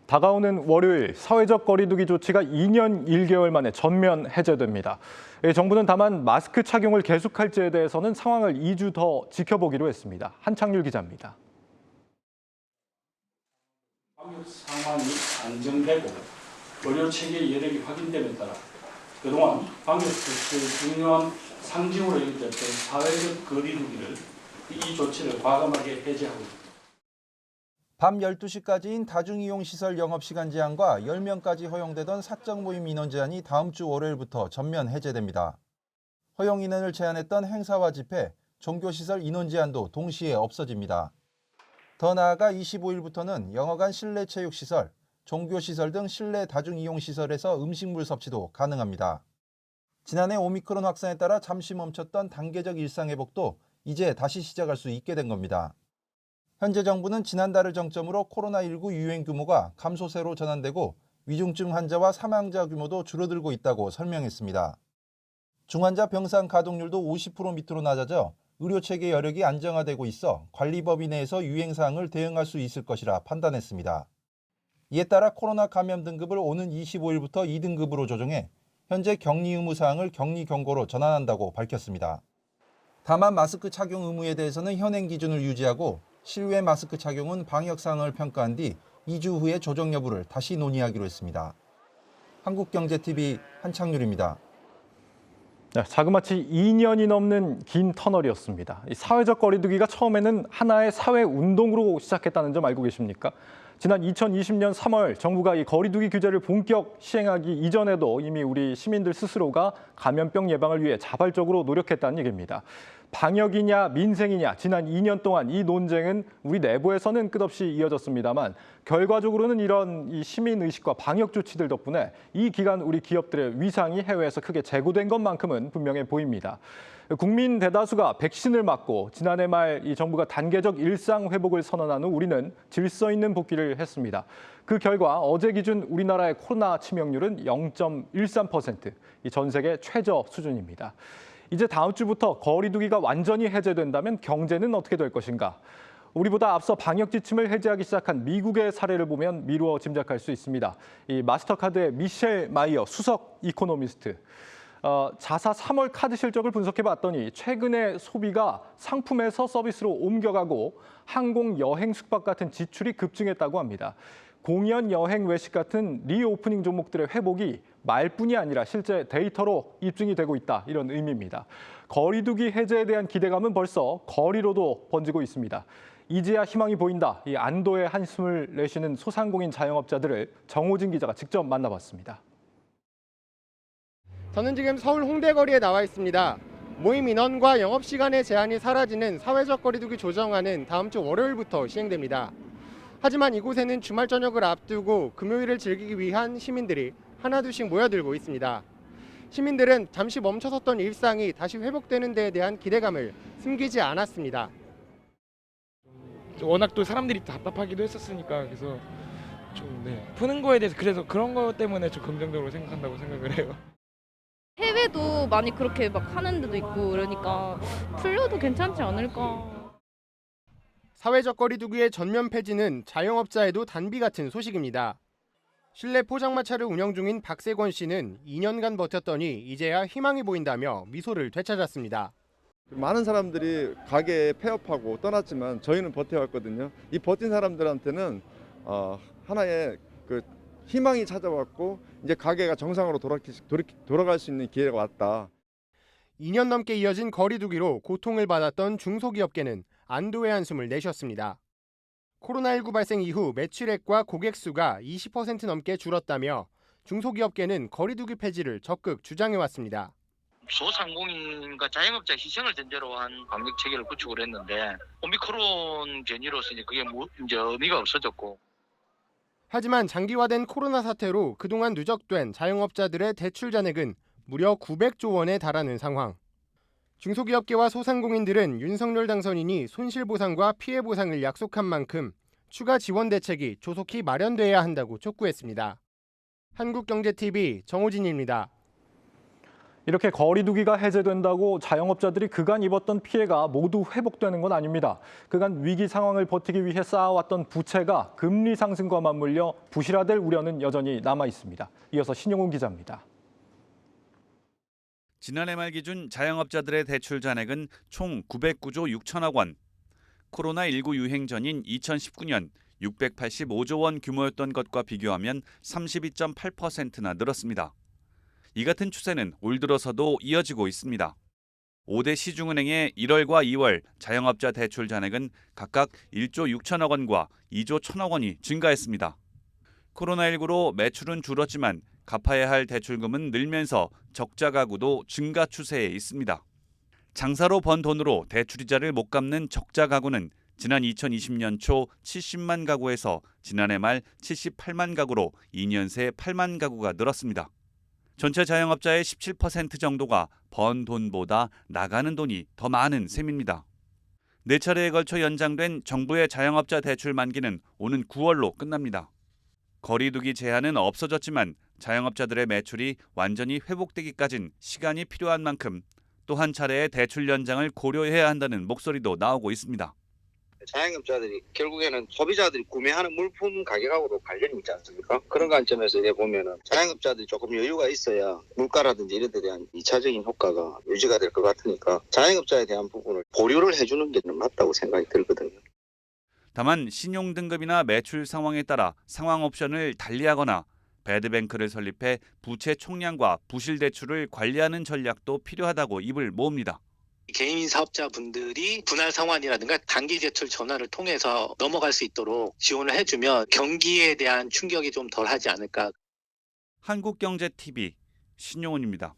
다가오는 월요일 사회적 거리두기 조치가 2년 1개월 만에 전면 해제됩니다. 정부는 다만 마스크 착용을 계속할지에 대해서는 상황을 2주 더 지켜보기로 했습니다. 한창률 기자입니다. 방역 상황이 안정되고 의료 체계 여력이 확인됨에 따라 그동안 방역 조치의 중요한 상징으로 여겼던 사회적 거리두기를 이 조치를 과감하게 해제하고 있습니다. 밤 12시까지인 다중이용시설 영업시간 제한과 10명까지 허용되던 사적 모임 인원 제한이 다음 주 월요일부터 전면 해제됩니다. 허용 인원을 제한했던 행사와 집회, 종교시설 인원 제한도 동시에 없어집니다. 더 나아가 25일부터는 영어관 실내 체육시설, 종교시설 등 실내 다중이용시설에서 음식물 섭취도 가능합니다. 지난해 오미크론 확산에 따라 잠시 멈췄던 단계적 일상회복도 이제 다시 시작할 수 있게 된 겁니다. 현재 정부는 지난달을 정점으로 코로나19 유행 규모가 감소세로 전환되고 위중증 환자와 사망자 규모도 줄어들고 있다고 설명했습니다. 중환자 병상 가동률도 50% 밑으로 낮아져 의료체계 여력이 안정화되고 있어 관리법인 내에서 유행사항을 대응할 수 있을 것이라 판단했습니다. 이에 따라 코로나 감염 등급을 오는 25일부터 2등급으로 조정해 현재 격리 의무 사항을 격리 경고로 전환한다고 밝혔습니다. 다만 마스크 착용 의무에 대해서는 현행 기준을 유지하고 실외 마스크 착용은 방역 상황을 평가한 뒤 2주 후에 조정 여부를 다시 논의하기로 했습니다. 한국경제TV 한창률입니다. 자그마치 2년이 넘는 긴 터널이었습니다. 사회적 거리두기가 처음에는 하나의 사회 운동으로 시작했다는 점 알고 계십니까? 지난 2020년 3월 정부가 이 거리두기 규제를 본격 시행하기 이전에도 이미 우리 시민들 스스로가 감염병 예방을 위해 자발적으로 노력했다는 얘기입니다. 방역이냐 민생이냐 지난 2년 동안 이 논쟁은 우리 내부에서는 끝없이 이어졌습니다만 결과적으로는 이런 이 시민의식과 방역 조치들 덕분에 이 기간 우리 기업들의 위상이 해외에서 크게 제고된 것만큼은 분명해 보입니다. 국민 대다수가 백신을 맞고 지난해 말 이 정부가 단계적 일상 회복을 선언한 후 우리는 질서 있는 복귀를 했습니다. 그 결과 어제 기준 우리나라의 코로나 치명률은 0.13%, 이 전 세계 최저 수준입니다. 이제 다음 주부터 거리두기가 완전히 해제된다면 경제는 어떻게 될 것인가? 우리보다 앞서 방역 지침을 해제하기 시작한 미국의 사례를 보면 미루어 짐작할 수 있습니다. 이 마스터카드의 미셸 마이어 수석 이코노미스트. 자사 3월 카드 실적을 분석해봤더니 최근에 소비가 상품에서 서비스로 옮겨가고 항공, 여행, 숙박 같은 지출이 급증했다고 합니다. 공연, 여행, 외식 같은 리오프닝 종목들의 회복이 말뿐이 아니라 실제 데이터로 입증이 되고 있다, 이런 의미입니다. 거리두기 해제에 대한 기대감은 벌써 거리로도 번지고 있습니다. 이제야 희망이 보인다, 이 안도의 한숨을 내쉬는 소상공인 자영업자들을 정호진 기자가 직접 만나봤습니다. 저는 지금 서울 홍대거리에 나와 있습니다. 모임 인원과 영업시간의 제한이 사라지는 사회적 거리두기 조정안은 다음 주 월요일부터 시행됩니다. 하지만 이곳에는 주말 저녁을 앞두고 금요일을 즐기기 위한 시민들이 하나둘씩 모여들고 있습니다. 시민들은 잠시 멈춰섰던 일상이 다시 회복되는 데에 대한 기대감을 숨기지 않았습니다. 워낙 또 사람들이 답답하기도 했었으니까 그래서 좀 푸는 거에 대해서 그래서 그런 거 때문에 좀 긍정적으로 생각한다고 생각을 해요. 해외도 많이 그렇게 막 하는 데도 있고 그러니까 풀려도 괜찮지 않을까. 사회적 거리두기의 전면 폐지는 자영업자에도 단비 같은 소식입니다. 실내 포장마차를 운영 중인 박세권 씨는 2년간 버텼더니 이제야 희망이 보인다며 미소를 되찾았습니다. 많은 사람들이 가게에 폐업하고 떠났지만 저희는 버텨왔거든요. 이 버틴 사람들한테는 하나의 희망이 찾아왔고 이제 가게가 정상으로 돌아갈 수 있는 기회가 왔다. 2년 넘게 이어진 거리두기로 고통을 받았던 중소기업계는 안도의 한숨을 내쉬었습니다. 코로나19 발생 이후 매출액과 고객 수가 20% 넘게 줄었다며 중소기업계는 거리두기 폐지를 적극 주장해왔습니다. 소상공인과 자영업자 희생을 전제로 한 방역 체계를 구축을 했는데 오미크론 변이로서 이제 그게 이제 의미가 없어졌고. 하지만 장기화된 코로나 사태로 그동안 누적된 자영업자들의 대출 잔액은 무려 900조 원에 달하는 상황. 중소기업계와 소상공인들은 윤석열 당선인이 손실보상과 피해보상을 약속한 만큼 추가 지원 대책이 조속히 마련돼야 한다고 촉구했습니다. 한국경제TV 정호진입니다. 이렇게 거리두기가 해제된다고 자영업자들이 그간 입었던 피해가 모두 회복되는 건 아닙니다. 그간 위기 상황을 버티기 위해 쌓아왔던 부채가 금리 상승과 맞물려 부실화될 우려는 여전히 남아 있습니다. 이어서 신용훈 기자입니다. 지난해 말 기준 자영업자들의 대출 잔액은 총 909조 6천억 원. 코로나19 유행 전인 2019년 685조 원 규모였던 것과 비교하면 32.8%나 늘었습니다. 이 같은 추세는 올 들어서도 이어지고 있습니다. 5대 시중은행의 1월과 2월 자영업자 대출 잔액은 각각 1조 6천억 원과 2조 1천억 원이 증가했습니다. 코로나19로 매출은 줄었지만 갚아야 할 대출금은 늘면서 적자 가구도 증가 추세에 있습니다. 장사로 번 돈으로 대출이자를 못 갚는 적자 가구는 지난 2020년 초 70만 가구에서 지난해 말 78만 가구로 2년 새 8만 가구가 늘었습니다. 전체 자영업자의 17% 정도가 번 돈보다 나가는 돈이 더 많은 셈입니다. 4차례에 걸쳐 연장된 정부의 자영업자 대출 만기는 오는 9월로 끝납니다. 거리두기 제한은 없어졌지만 자영업자들의 매출이 완전히 회복되기까진 시간이 필요한 만큼 또 한 차례의 대출 연장을 고려해야 한다는 목소리도 나오고 있습니다. 자영업자들이 결국에는 소비자들이 구매하는 물품 가격하고도 관련이 있지 않습니까? 그런 관점에서 이제 보면은 자영업자들이 조금 여유가 있어야 물가라든지 이런 데 대한 2차적인 효과가 유지가 될 것 같으니까 자영업자에 대한 부분을 보류를 해주는 게 맞다고 생각이 들거든요. 다만 신용 등급이나 매출 상황에 따라 상황 옵션을 달리하거나 배드뱅크를 설립해 부채 총량과 부실 대출을 관리하는 전략도 필요하다고 입을 모읍니다. 개인 사업자분들이 분할 상환이라든가 단기 대출 전환을 통해서 넘어갈 수 있도록 지원을 해주면 경기에 대한 충격이 좀 덜하지 않을까. 한국경제TV 신용훈입니다.